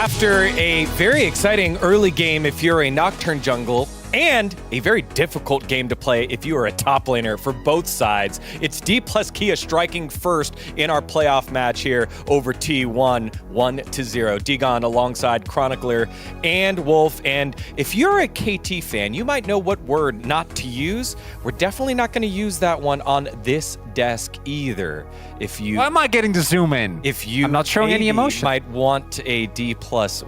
After a very exciting early game if you're a Nocturne jungle, and a very difficult game to play if you are a top laner for both sides, it's D plus Kia striking first in our playoff match here over T1, 1-0. Degon alongside Chronicler and Wolf. And if you're a KT fan, you might know what word not to use. We're definitely not going to use that one on this desk either. If you, why am I getting to zoom in? If you, I'm not showing any emotion. Might want a D plus.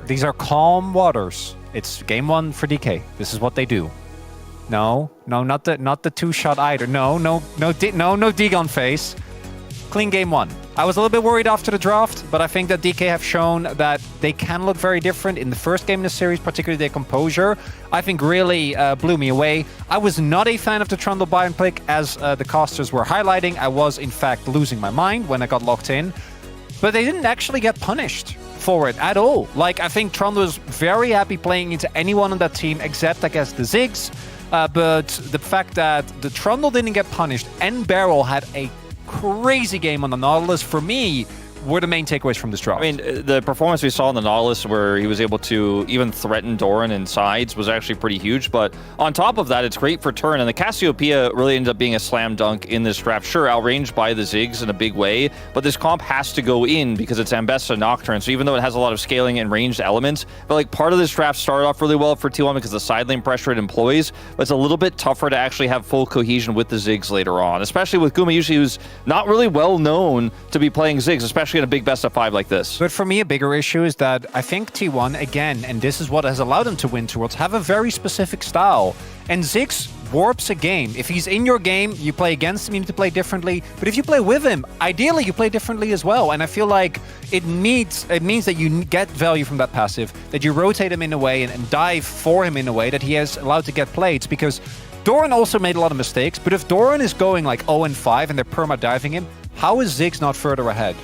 These are calm waters. It's game one for DK. This is what they do. No, not the two-shot either. No Degon face. Clean game one. I was a little bit worried after the draft, but I think that DK have shown that they can look very different in the first game in the series, particularly their composure. I think really blew me away. I was not a fan of the Trundle buy and pick, as the casters were highlighting. I was, in fact, losing my mind when I got locked in. But they didn't actually get punished for it at all. Like, I think Trundle was very happy playing into anyone on that team, except, I guess, the Ziggs. But the fact that the Trundle didn't get punished and Beryl had a crazy game on the Nautilus, for me, were the main takeaways from this draft. I mean, the performance we saw on the Nautilus where he was able to even threaten Doran in sides was actually pretty huge. But on top of that, it's great for turn. And the Cassiopeia really ended up being a slam dunk in this draft. Sure, outranged by the Ziggs in a big way, but this comp has to go in because it's Ambessa Nocturne. So even though it has a lot of scaling and ranged elements, but like part of this draft started off really well for T1 because of the side lane pressure it employs, but it's a little bit tougher to actually have full cohesion with the Ziggs later on, especially with Gumayusi, who's not really well known to be playing Ziggs, especially in a big best of 5 like this. But for me, a bigger issue is that I think T1, again, and this is what has allowed them to win towards, have a very specific style. And Ziggs warps a game. If he's in your game, you play against him, you need to play differently. But if you play with him, ideally you play differently as well. And I feel like it means that you get value from that passive, that you rotate him in a way and dive for him in a way that he has allowed to get plates, because Doran also made a lot of mistakes. But if Doran is going like 0-5 and they're perma-diving him, how is Ziggs not further ahead?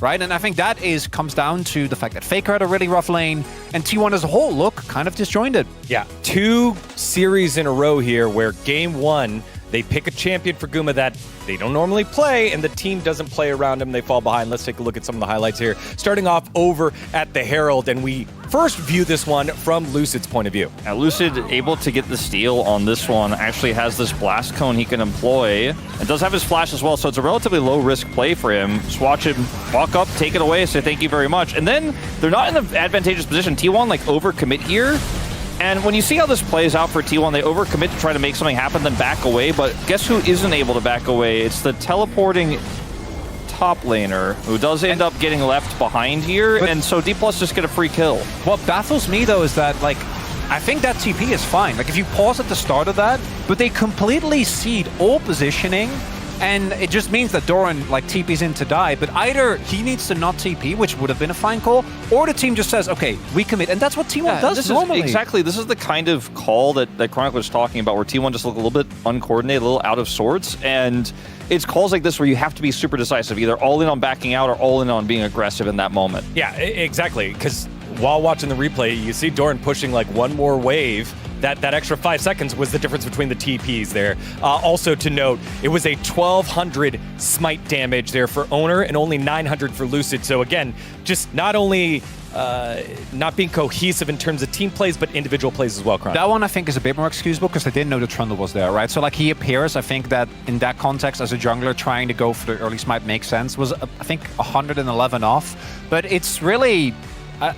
Right? And I think that comes down to the fact that Faker had a really rough lane, and T1 as a whole look kind of disjointed. Yeah, 2 series in a row here where game 1, they pick a champion for Guma that they don't normally play, and the team doesn't play around him. They fall behind. Let's take a look at some of the highlights here. Starting off over at the Herald, and we first view this one from Lucid's point of view. Now, Lucid, able to get the steal on this one, actually has this blast cone he can employ. It does have his flash as well, so it's a relatively low-risk play for him. Just watch him walk up, take it away, say thank you very much. And then they're not in an advantageous position. T1, like, overcommit here. And when you see how this plays out for T1, they overcommit to try to make something happen, then back away. But guess who isn't able to back away? It's the teleporting top laner, who does end up getting left behind here. And so D+ just get a free kill. What baffles me, though, is that, like, I think that TP is fine. Like, if you pause at the start of that, but they completely cede all positioning, and it just means that Doran, like, TP's in to die, but either he needs to not TP, which would have been a fine call, or the team just says, okay, we commit. And that's what T1 does normally. Exactly. This is the kind of call that Chronicler's talking about, where T1 just look a little bit uncoordinated, a little out of sorts, and it's calls like this where you have to be super decisive, either all in on backing out or all in on being aggressive in that moment. Yeah, exactly, because while watching the replay, you see Doran pushing like one more wave. That extra 5 seconds was the difference between the TPs there. Also to note, it was a 1,200 smite damage there for Owner and only 900 for Lucid. So again, just not only not being cohesive in terms of team plays, but individual plays as well, Chron. That one I think is a bit more excusable because they didn't know the Trundle was there, right? So like he appears, I think that in that context as a jungler trying to go for the early smite makes sense. Was I think 111 off, but it's really...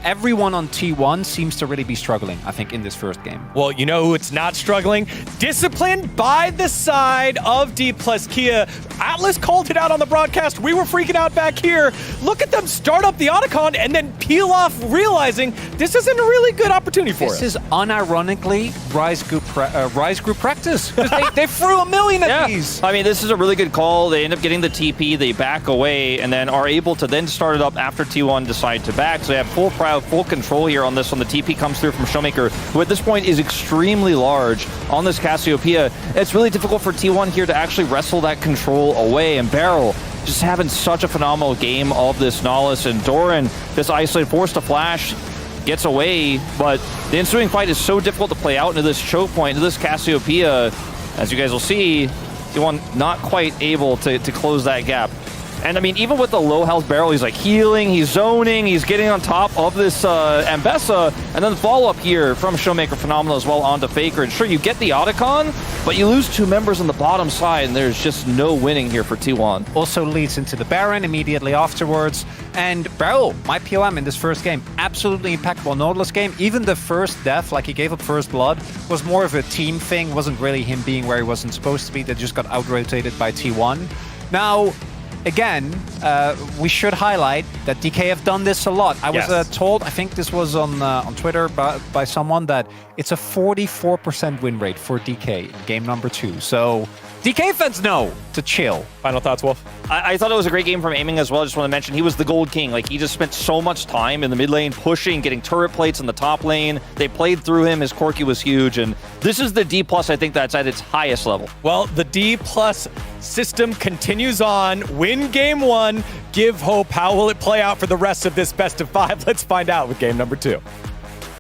everyone on T1 seems to really be struggling, I think, in this first game. Well, you know who it's not struggling? Disciplined by the side of D+ Kia. Atlas called it out on the broadcast. We were freaking out back here. Look at them start up the Otacon and then peel off, realizing this isn't a really good opportunity for us. This is unironically Rise Group practice. They threw a million at these. I mean, this is a really good call. They end up getting the TP, they back away, and then are able to then start it up after T1 decide to back. So they have full control here on this one. The TP comes through from Showmaker, who at this point is extremely large on this Cassiopeia. It's really difficult for T1 here to actually wrestle that control away, and Beryl just having such a phenomenal game of this Nautilus, and Doran, this isolated, forced to flash, gets away, but the ensuing fight is so difficult to play out into this choke point, into this Cassiopeia. As you guys will see, T1 not quite able to close that gap. And I mean, even with the low health barrel, he's like healing, he's zoning, he's getting on top of this Ambessa, and then the follow-up here from Showmaker Phenomenal as well onto Faker. And sure, you get the Otacon, but you lose 2 members on the bottom side, and there's just no winning here for T1. Also leads into the Baron immediately afterwards. And Beryl, my POM in this first game, absolutely impeccable. Nautilus game, even the first death, like he gave up first blood, was more of a team thing. Wasn't really him being where he wasn't supposed to be. They just got out-rotated by T1. Now, again, we should highlight that DK have done this a lot. I was told, I think this was on Twitter by someone, that it's a 44% win rate for DK in game number 2. So DK fans know to chill. Final thoughts, Wolf? I thought it was a great game from Aiming as well. I just want to mention he was the Gold King. Like, he just spent so much time in the mid lane, pushing, getting turret plates in the top lane. They played through him. His Corki was huge. And this is the D+, I think that's at its highest level. Well, the D+ system continues on. Win game 1. Give hope. How will it play out for the rest of this best of 5? Let's find out with game number 2.